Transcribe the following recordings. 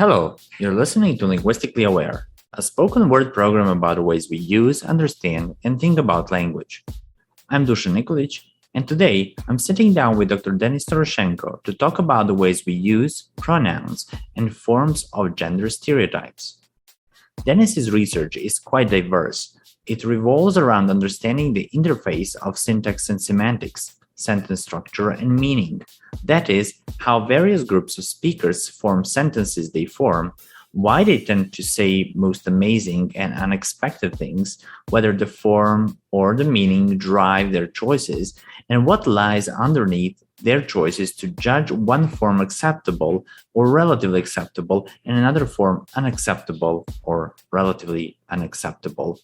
Hello, you're listening to Linguistically Aware, a spoken word program about the ways we use, understand, and think about language. I'm Dusan Nikolic, and today I'm sitting down with Dr. Denis Storoshenko to talk about the ways we use pronouns and forms of gender stereotypes. Denis's research is quite diverse. It revolves around understanding the interface of syntax and semantics, sentence structure, and meaning. That is, how various groups of speakers form sentences they form, why they tend to say most amazing and unexpected things, whether the form or the meaning drive their choices, and what lies underneath their choices to judge one form acceptable or relatively acceptable and another form unacceptable or relatively unacceptable.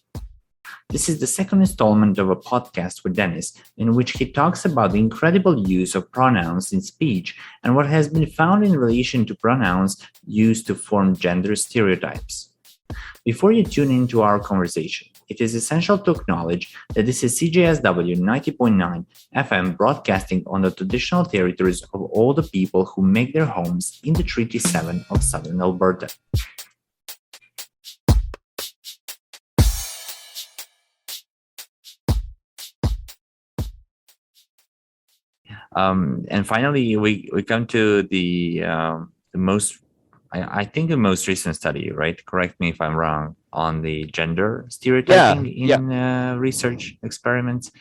This is the second installment of a podcast with Denis, in which he talks about the incredible use of pronouns in speech and what has been found in relation to pronouns used to form gender stereotypes. Before you tune into our conversation, it is essential to acknowledge that this is CJSW 90.9 FM broadcasting on the traditional territories of all the people who make their homes in the Treaty 7 of Southern Alberta. And finally, we come to the most, I think the most recent study, right? Correct me if I'm wrong, on the gender stereotyping in research experiments.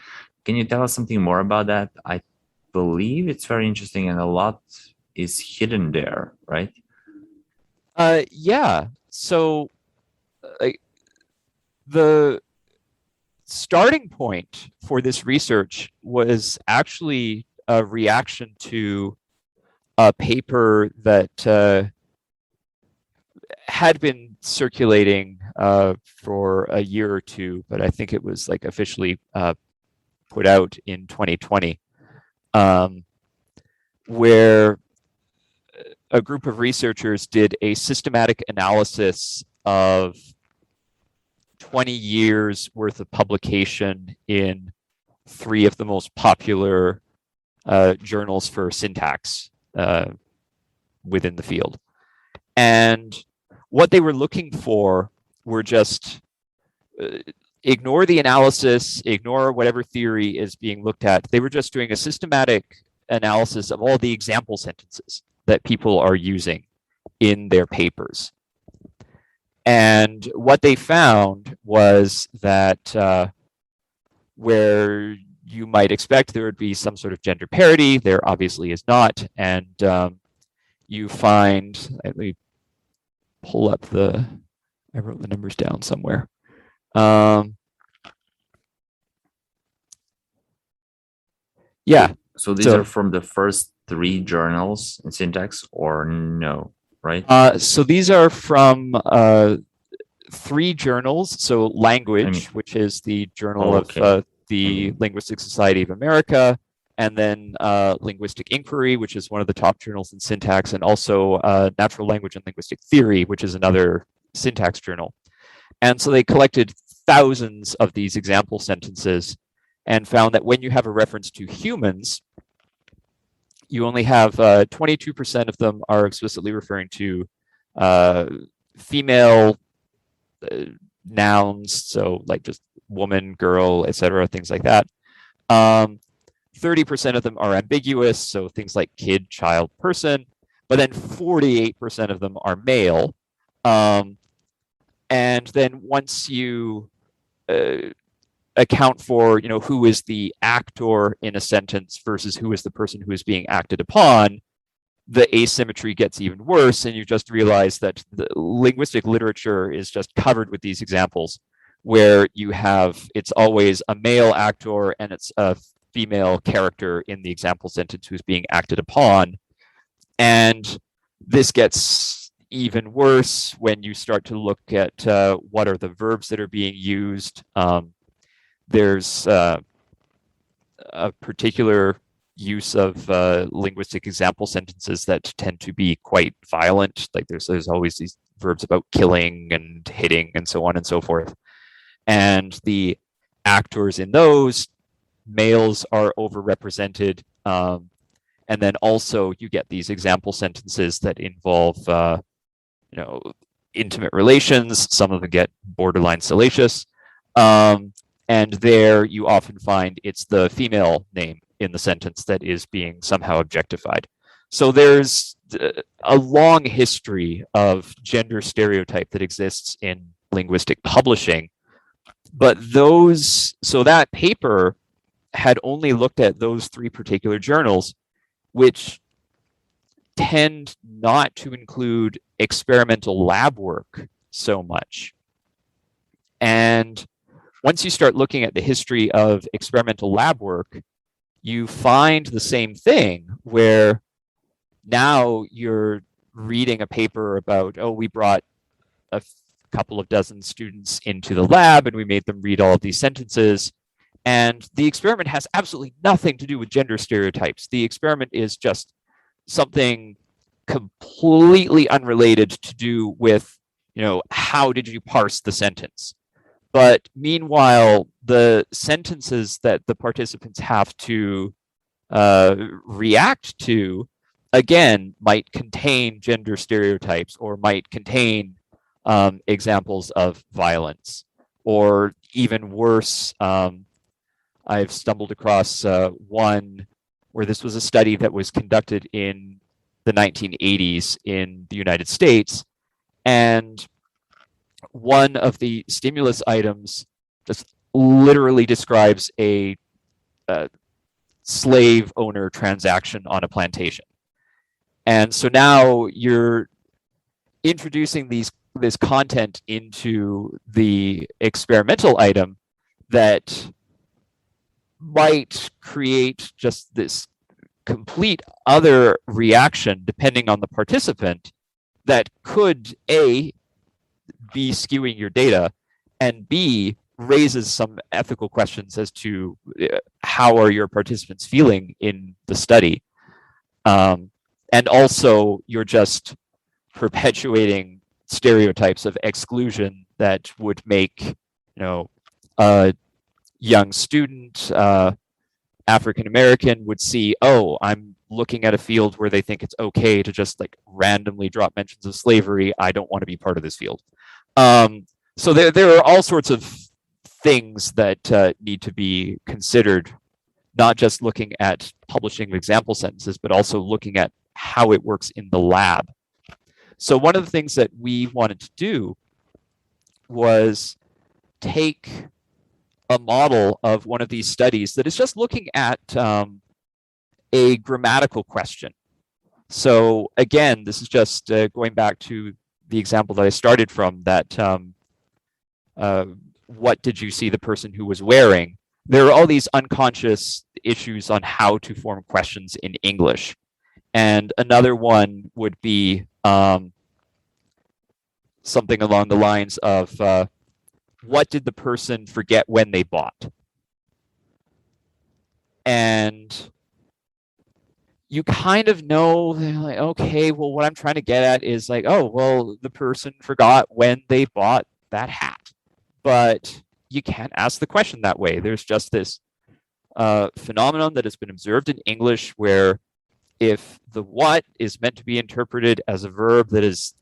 Can you tell us something more about that? I believe it's very interesting and a lot is hidden there, right? So the starting point for this research was actually a reaction to a paper that had been circulating for a year or two, but I think it was like officially put out in 2020, where a group of researchers did a systematic analysis of 20 years worth of publication in 3 of the most popular journals for syntax within the field. And what they were looking for were just ignore the analysis, ignore whatever theory is being looked at. They were just doing a systematic analysis of all the example sentences that people are using in their papers. And what they found was that where you might expect there would be some sort of gender parity, there obviously is not. And you find, let me pull up I wrote the numbers down somewhere. So these are from the first 3 journals in syntax, or no, right? So these are from 3 journals. So Language, which is the journal of the Linguistic Society of America, and then Linguistic Inquiry, which is one of the top journals in syntax, and also Natural Language and Linguistic Theory, which is another syntax journal. And so they collected thousands of these example sentences and found that when you have a reference to humans, you only have 22% of them are explicitly referring to female nouns, so like just woman, girl, etc., things like that. 30% of them are ambiguous, so things like kid, child, person, but then 48% of them are male. And then once you account for, who is the actor in a sentence versus who is the person who is being acted upon, the asymmetry gets even worse, and you just realize that the linguistic literature is just covered with these examples where it's always a male actor and it's a female character in the example sentence who's being acted upon. And this gets even worse when you start to look at what are the verbs that are being used. There's a particular use of linguistic example sentences that tend to be quite violent. Like there's always these verbs about killing and hitting and so on and so forth. And the actors in those, males are overrepresented. And then also you get these example sentences that involve intimate relations. Some of them get borderline salacious. And there you often find it's the female name in the sentence that is being somehow objectified. So there's a long history of gender stereotype that exists in linguistic publishing. But so that paper had only looked at those 3 particular journals, which tend not to include experimental lab work so much. And once you start looking at the history of experimental lab work, you find the same thing where now you're reading a paper about, we brought a couple of dozen students into the lab and we made them read all of these sentences. And the experiment has absolutely nothing to do with gender stereotypes. The experiment is just something completely unrelated to do with, how did you parse the sentence? But meanwhile, the sentences that the participants have to react to, again, might contain gender stereotypes or might contain examples of violence. Or even worse, I've stumbled across one where this was a study that was conducted in the 1980s in the United States. And one of the stimulus items just literally describes a slave owner transaction on a plantation. And so now you're introducing this content into the experimental item that might create just this complete other reaction depending on the participant that could A, be skewing your data, and B, raises some ethical questions as to how are your participants feeling in the study. And also you're just perpetuating stereotypes of exclusion that would make, a young student, African-American would see, I'm looking at a field where they think it's okay to just randomly drop mentions of slavery. I don't want to be part of this field. So there are all sorts of things that need to be considered, not just looking at publishing example sentences, but also looking at how it works in the lab. So one of the things that we wanted to do was take a model of one of these studies that is just looking at a grammatical question. So again, this is just going back to the example that I started from, that what did you see the person who was wearing? There are all these unconscious issues on how to form questions in English. And another one would be something along the lines of, what did the person forget when they bought? And you kind of know, okay, well, what I'm trying to get at is the person forgot when they bought that hat. But you can't ask the question that way. There's just this phenomenon that has been observed in English where if the what is meant to be interpreted as a verb that is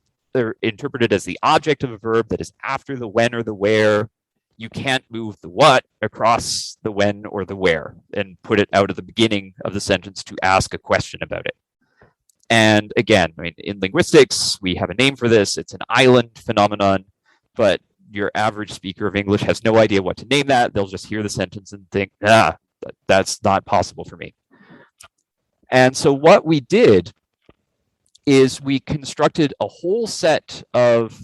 interpreted as the object of a verb that is after the when or the where, you can't move the what across the when or the where and put it out of the beginning of the sentence to ask a question about it. And again, in linguistics, we have a name for this. It's an island phenomenon, but your average speaker of English has no idea what to name that. They'll just hear the sentence and think, that's not possible for me. And so what we did is we constructed a whole set of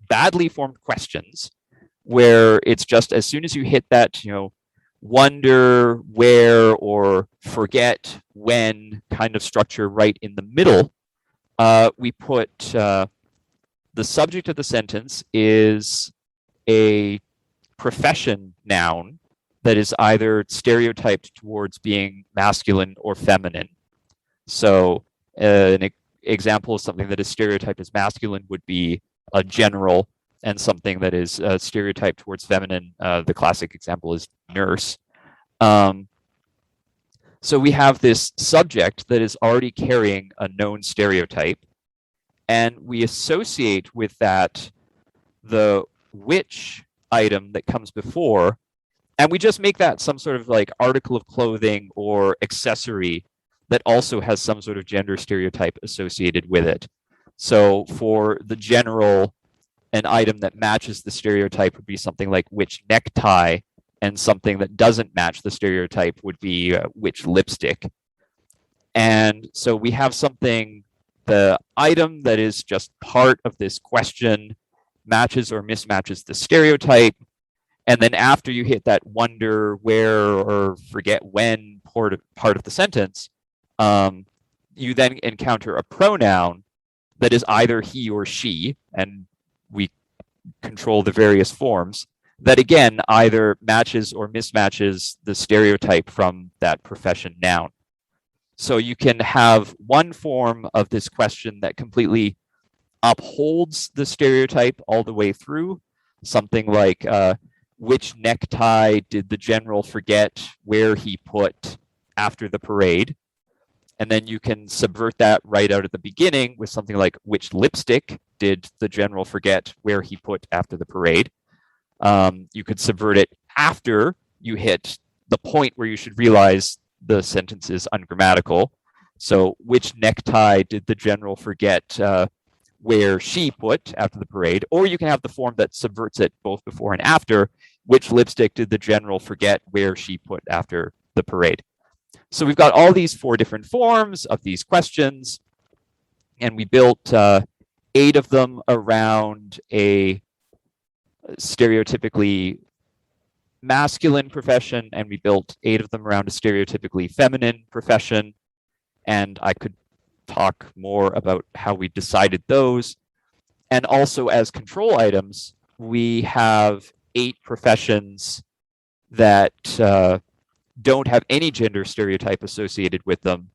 badly formed questions where it's just as soon as you hit that, wonder, where, or forget when kind of structure right in the middle, we put the subject of the sentence is a profession noun that is either stereotyped towards being masculine or feminine. So an example of something that is stereotyped as masculine would be a general, and something that is stereotyped towards feminine, the classic example is nurse. So we have this subject that is already carrying a known stereotype, and we associate with that the which item that comes before, and we just make that some sort of like article of clothing or accessory that also has some sort of gender stereotype associated with it. So for the general, an item that matches the stereotype would be something like which necktie, and something that doesn't match the stereotype would be which lipstick. And so we have something, the item that is just part of this question matches or mismatches the stereotype. And then after you hit that wonder where or forget when part of the sentence, you then encounter a pronoun that is either he or she, and we control the various forms, that again either matches or mismatches the stereotype from that profession noun. So you can have one form of this question that completely upholds the stereotype all the way through, something like which necktie did the general forget where he put after the parade? And then you can subvert that right out at the beginning with something like which lipstick did the general forget where he put after the parade? You could subvert it after you hit the point where you should realize the sentence is ungrammatical. So which necktie did the general forget where she put after the parade? Or you can have the form that subverts it both before and after. Which lipstick did the general forget where she put after the parade? So we've got all these 4 different forms of these questions, and we built 8 of them around a stereotypically masculine profession, and we built 8 of them around a stereotypically feminine profession. And I could talk more about how we decided those. And also as control items, we have 8 professions that don't have any gender stereotype associated with them.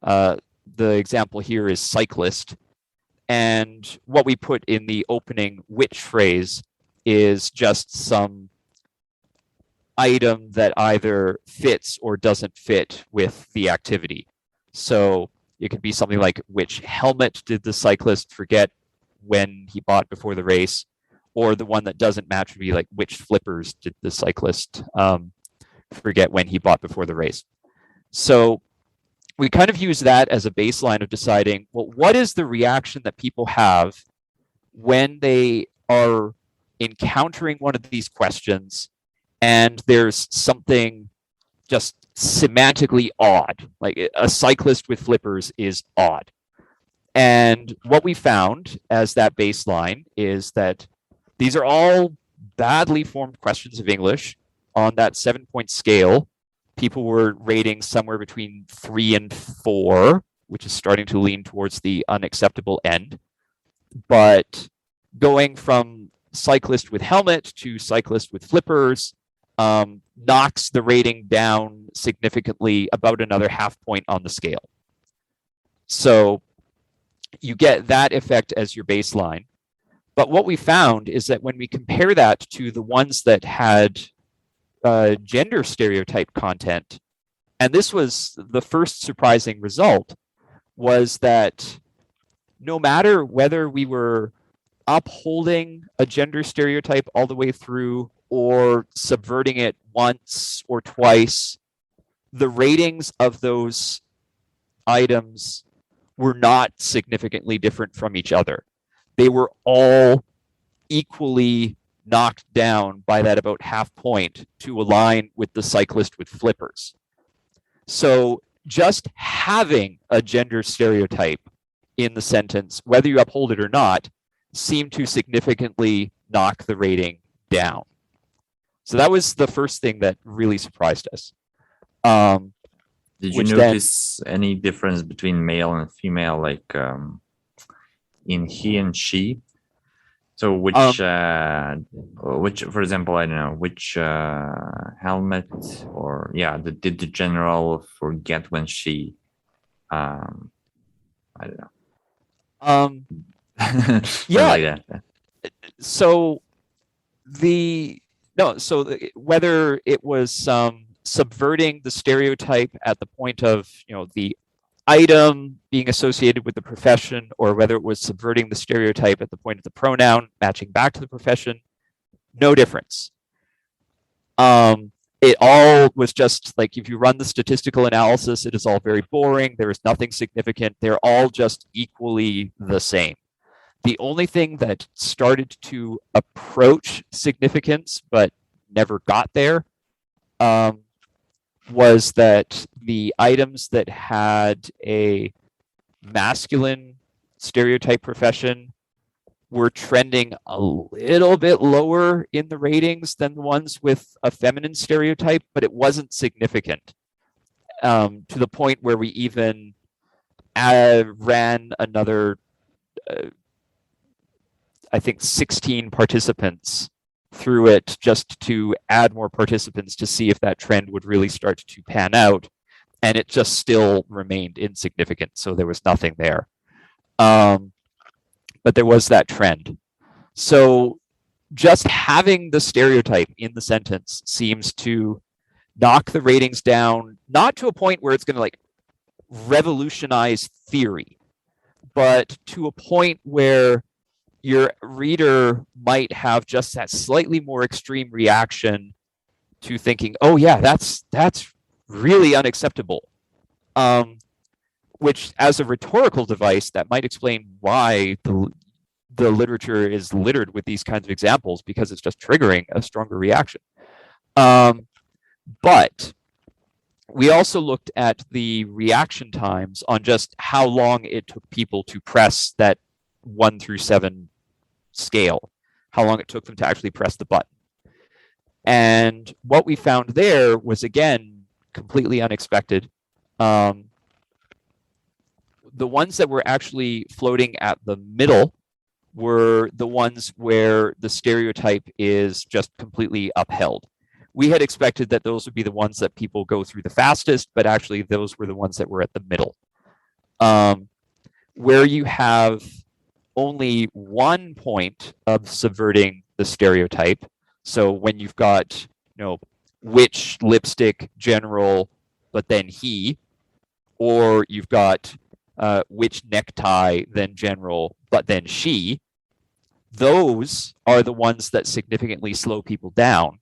The example here is cyclist. And what we put in the opening which phrase is just some item that either fits or doesn't fit with the activity. So it could be something like which helmet did the cyclist forget when he bought before the race? Or the one that doesn't match would be like which flippers did the cyclist forget when he bought before the race? So we kind of use that as a baseline of deciding, well, what is the reaction that people have when they are encountering one of these questions and there's something just semantically odd, like a cyclist with flippers is odd. And what we found as that baseline is that these are all badly formed questions of English. On that 7-point scale, people were rating somewhere between 3 and 4, which is starting to lean towards the unacceptable end. But going from cyclist with helmet to cyclist with flippers knocks the rating down significantly, about another half point on the scale. So you get that effect as your baseline. But what we found is that when we compare that to the ones that had gender stereotype content, and this was the first surprising result, was that no matter whether we were upholding a gender stereotype all the way through or subverting it once or twice, the ratings of those items were not significantly different from each other. They were all equally knocked down by that about half point to align with the cyclist with flippers. So just having a gender stereotype in the sentence, whether you uphold it or not, seemed to significantly knock the rating down. So that was the first thing that really surprised us. Did you notice any difference between male and female, like in he and she? So which, for example, I don't know, which helmet, or did the general forget when she, I don't know. Yeah. Like that. So whether it was subverting the stereotype at the point of the item being associated with the profession, or whether it was subverting the stereotype at the point of the pronoun, matching back to the profession, no difference. It all was just like, if you run the statistical analysis, it is all very boring. There is nothing significant. They're all just equally the same. The only thing that started to approach significance but never got there was that the items that had a masculine stereotype profession were trending a little bit lower in the ratings than the ones with a feminine stereotype, but it wasn't significant, to the point where we even ran another, I think 16 participants through it just to add more participants to see if that trend would really start to pan out. And it just still remained insignificant. So there was nothing there. But there was that trend. So just having the stereotype in the sentence seems to knock the ratings down, not to a point where it's going to like revolutionize theory, but to a point where your reader might have just that slightly more extreme reaction to thinking, oh yeah, that's really unacceptable. Which, as a rhetorical device, that might explain why the literature is littered with these kinds of examples, because it's just triggering a stronger reaction. But we also looked at the reaction times on just how long it took people to press that 1 through 7 scale, how long it took them to actually press the button. And what we found there was, again, completely unexpected. The ones that were actually floating at the middle were the ones where the stereotype is just completely upheld. We had expected that those would be the ones that people go through the fastest, but actually those were the ones that were at the middle. Where you have only one point of subverting the stereotype. So when you've got, which lipstick general, but then he, or you've got which necktie, then general, but then she, those are the ones that significantly slow people down.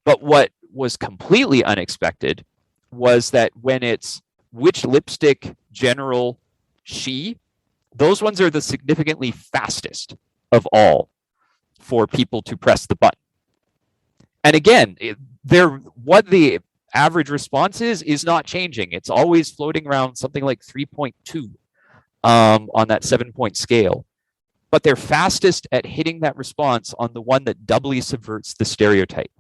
But what was completely unexpected was that when it's which lipstick, general, she, those ones are the significantly fastest of all for people to press the button. And again, what the average response is not changing. It's always floating around something like 3.2 on that 7-point scale. But they're fastest at hitting that response on the one that doubly subverts the stereotype,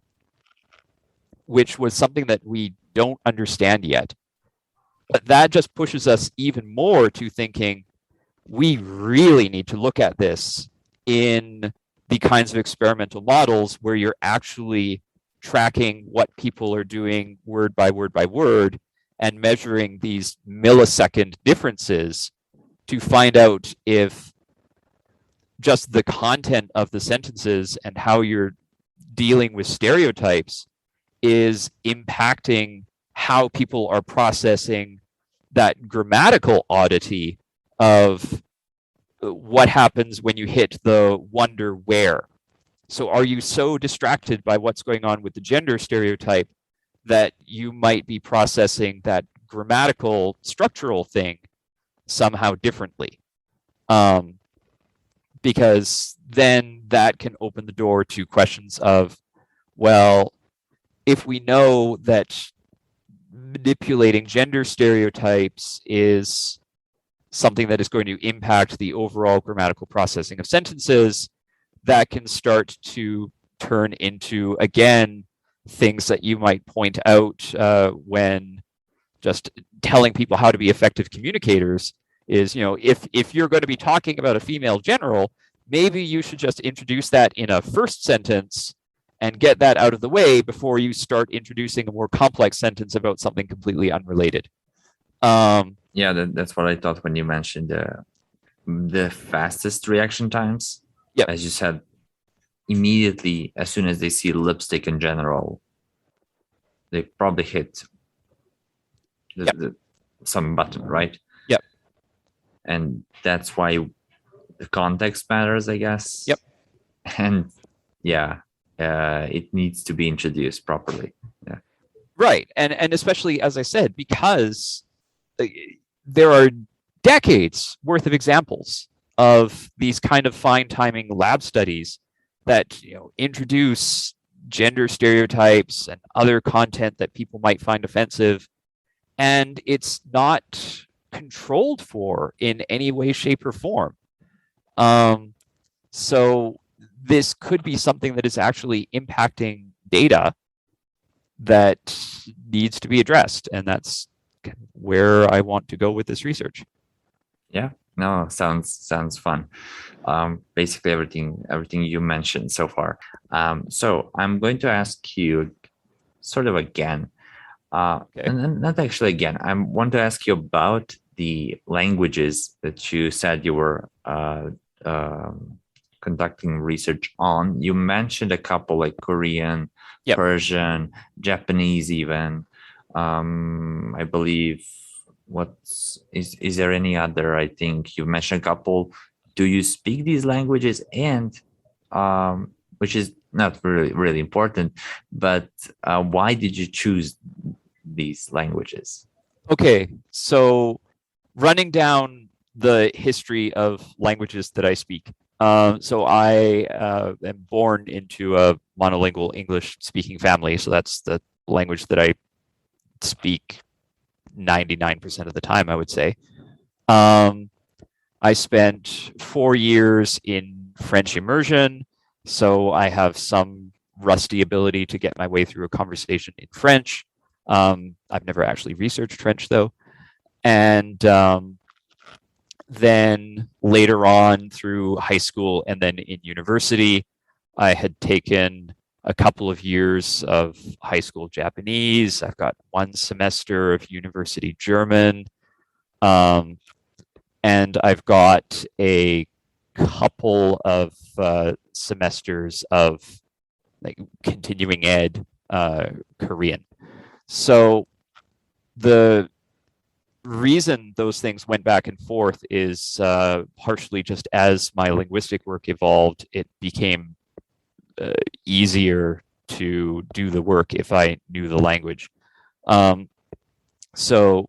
which was something that we don't understand yet. But that just pushes us even more to thinking, we really need to look at this in the kinds of experimental models where you're actually tracking what people are doing word by word by word and measuring these millisecond differences to find out if just the content of the sentences and how you're dealing with stereotypes is impacting how people are processing that grammatical oddity of what happens when you hit the wonder where. So are you so distracted by what's going on with the gender stereotype that you might be processing that grammatical structural thing somehow differently? Because then that can open the door to questions of, well, if we know that manipulating gender stereotypes is something that is going to impact the overall grammatical processing of sentences, that can start to turn into, again, things that you might point out when just telling people how to be effective communicators is, if you're going to be talking about a female general, maybe you should just introduce that in a first sentence and get that out of the way before you start introducing a more complex sentence about something completely unrelated. Yeah, that's what I thought when you mentioned the fastest reaction times. Yep. As you said, immediately, as soon as they see lipstick in general, they probably hit some button, right? Yep. And that's why the context matters, I guess. Yep. And yeah, it needs to be introduced properly. Yeah. Right. And especially, as I said, because there are decades worth of examples of these kind of fine timing lab studies that introduce gender stereotypes and other content that people might find offensive, and it's not controlled for in any way, shape, or form. So this could be something that is actually impacting data that needs to be addressed, and that's where I want to go with this research. Yeah, no, sounds fun. Basically everything you mentioned so far. So I'm going to ask you sort of again, Okay. and not actually again. I want to ask you about the languages that you said you were conducting research on. You mentioned a couple like Korean, Yep. Persian, Japanese, even. I believe. Is there any other? I think you mentioned a couple. Do you speak these languages? And which is not really important, but why did you choose these languages? Okay, so running down the history of languages that I speak. So I am born into a monolingual English-speaking family, so that's the language that I speak 99% of the time, I would say. I spent 4 years in French immersion, so I have some rusty ability to get my way through a conversation in French. I've never actually researched French, though. And then later on through high school and then in university, I had taken a couple of years of high school Japanese. I've got 1 semester of university German. And I've got a couple of semesters of like continuing ed Korean. So the reason those things went back and forth is partially just as my linguistic work evolved, it became easier to do the work if I knew the language. So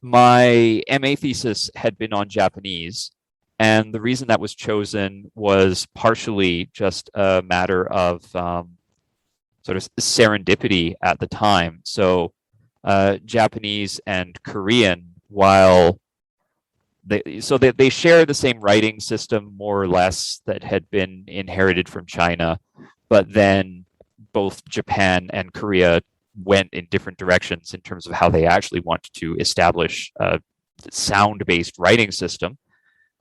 my MA thesis had been on Japanese, and the reason that was chosen was partially just a matter of sort of serendipity at the time. So Japanese and Korean, while they share the same writing system more or less that had been inherited from China, but then both Japan and Korea went in different directions in terms of how they actually want to establish a sound-based writing system.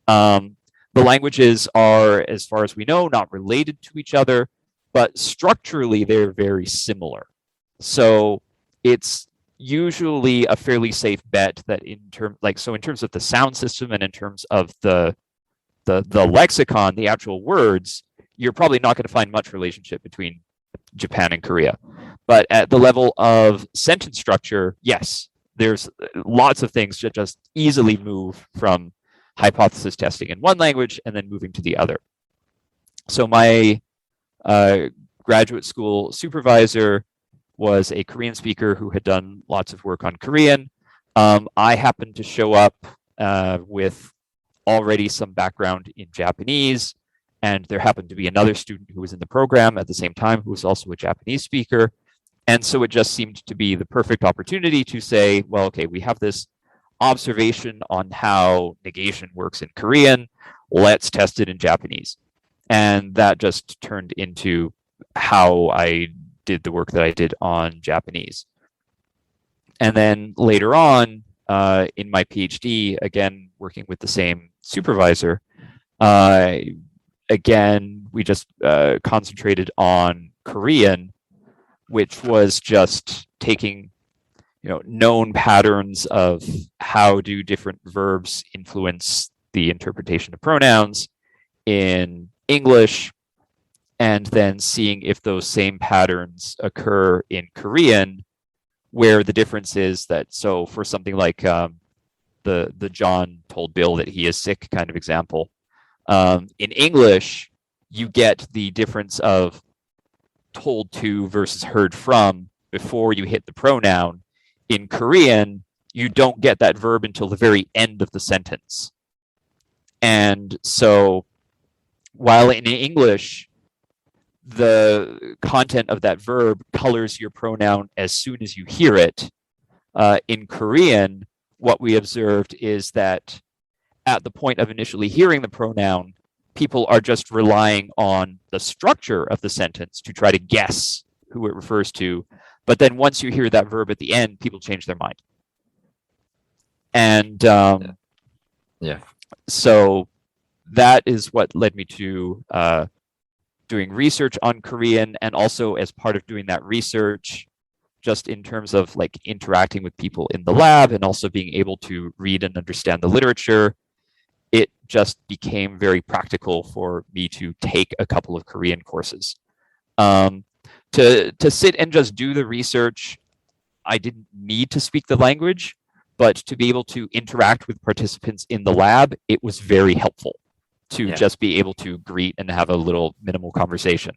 The languages are, as far as we know, not related to each other, but structurally they're very similar. So it's usually a fairly safe bet that in terms of the sound system and in terms of the lexicon, the actual words, you're probably not going to find much relationship between Japan and Korea. But at the level of sentence structure, yes, there's lots of things that just easily move from hypothesis testing in one language and then moving to the other. So my graduate school supervisor was a Korean speaker who had done lots of work on Korean. I happened to show up with already some background in Japanese, and there happened to be another student who was in the program at the same time who was also a Japanese speaker. And so it just seemed to be the perfect opportunity to say, well, okay, we have this observation on how negation works in Korean. Let's test it in Japanese. And that just turned into how I did the work that I did on Japanese. And then later on, in my PhD, again, working with the same supervisor, again, we just concentrated on Korean, which was just taking known patterns of how do different verbs influence the interpretation of pronouns in English, and then seeing if those same patterns occur in Korean where the difference is that, so for something like the John told Bill that he is sick kind of example, in English, you get the difference of told to versus heard from before you hit the pronoun. In Korean, you don't get that verb until the very end of the sentence. And so while in English, the content of that verb colors your pronoun as soon as you hear it, in Korean, what we observed is that at the point of initially hearing the pronoun, people are just relying on the structure of the sentence to try to guess who it refers to. But then once you hear that verb at the end, people change their mind. And so that is what led me to doing research on Korean, and also as part of doing that research, just in terms of like interacting with people in the lab and also being able to read and understand the literature, it just became very practical for me to take a couple of Korean courses. To sit and just do the research, I didn't need to speak the language, but to be able to interact with participants in the lab, it was very helpful to just be able to greet and have a little minimal conversation.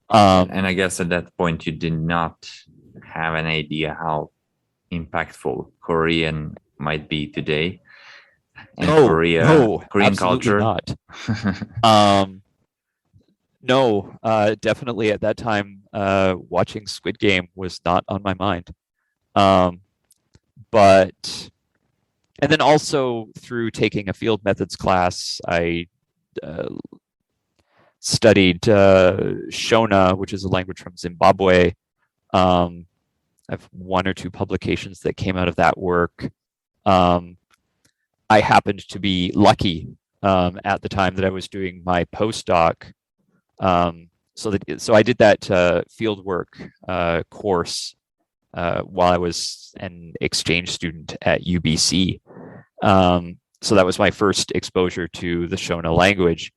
And I guess at that point, you did not have an idea how impactful Korean might be today. And Korean culture. Not. No, definitely at that time, watching Squid Game was not on my mind. But, and then also through taking a field methods class, I studied Shona, which is a language from Zimbabwe. I have one or two publications that came out of that work. I happened to be lucky at the time that I was doing my postdoc. So I did that fieldwork course while I was an exchange student at UBC. So that was my first exposure to the Shona language.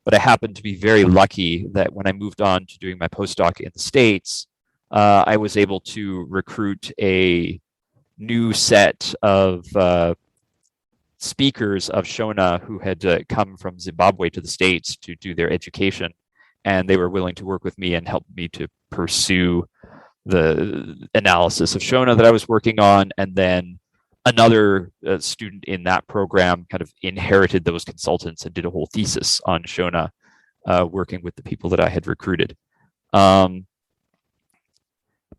But I happened to be very lucky that when I moved on to doing my postdoc in the States, I was able to recruit a new set of speakers of Shona who had come from Zimbabwe to the States to do their education. And they were willing to work with me and help me to pursue the analysis of Shona that I was working on. And then another student in that program kind of inherited those consultants and did a whole thesis on Shona, working with the people that I had recruited. And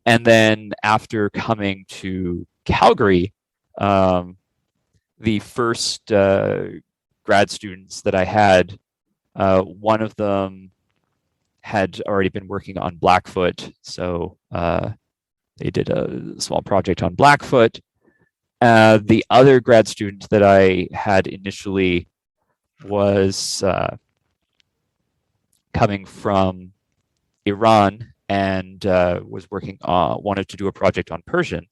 then after coming to Calgary, the first grad students that I had, one of them had already been working on Blackfoot. So they did a small project on Blackfoot. The other grad student that I had initially was coming from Iran and was working wanted to do a project on Persian,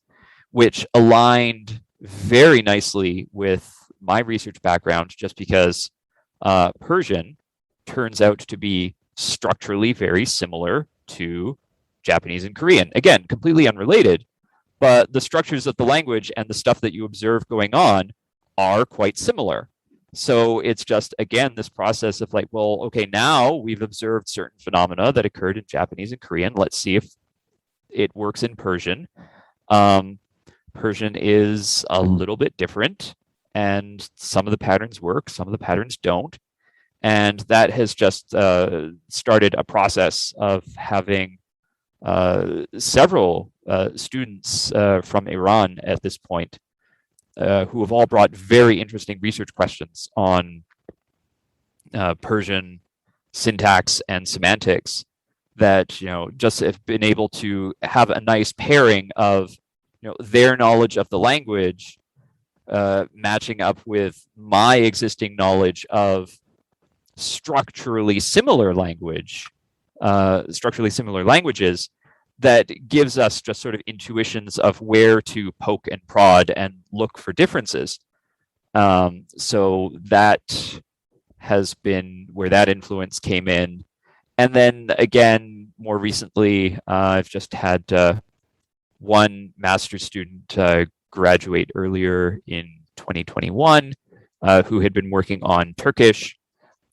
which aligned very nicely with my research background, just because Persian turns out to be structurally very similar to Japanese and Korean. Again, completely unrelated, but the structures of the language and the stuff that you observe going on are quite similar. So it's just, again, this process of like, well, okay, now we've observed certain phenomena that occurred in Japanese and Korean. Let's see if it works in Persian. Persian is a little bit different, and some of the patterns work, some of the patterns don't. And that has just started a process of having several students from Iran at this point who have all brought very interesting research questions on Persian syntax and semantics that, just have been able to have a nice pairing of, their knowledge of the language matching up with my existing knowledge of structurally similar languages that gives us just sort of intuitions of where to poke and prod and look for differences. So that has been where that influence came in. And then again, more recently, I've just had one master's student graduate earlier in 2021 who had been working on Turkish,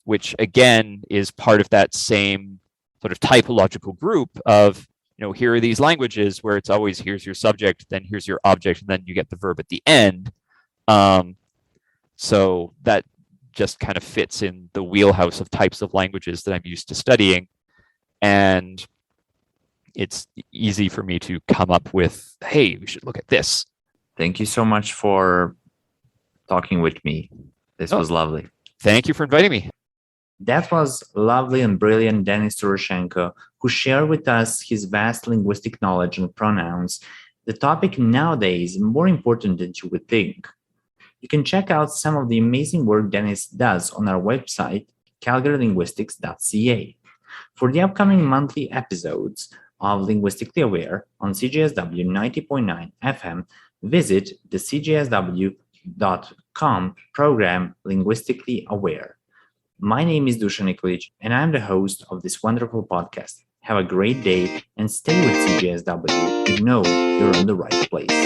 which again is part of that same sort of typological group of, here are these languages where it's always here's your subject, then here's your object, and then you get the verb at the end. So that just kind of fits in the wheelhouse of types of languages that I'm used to studying. And it's easy for me to come up with, hey, we should look at this. Thank you so much for talking with me. This was lovely. Thank you for inviting me. That was lovely and brilliant Denis Storoshenko, who shared with us his vast linguistic knowledge on pronouns. The topic nowadays is more important than you would think. You can check out some of the amazing work Denis does on our website, calgarylinguistics.ca. For the upcoming monthly episodes of Linguistically Aware on CJSW 90.9 FM, visit the cjsw.com program Linguistically Aware. My name is Dusan Nikolic, and I'm the host of this wonderful podcast. Have a great day and stay with CJSW. You know you're in the right place.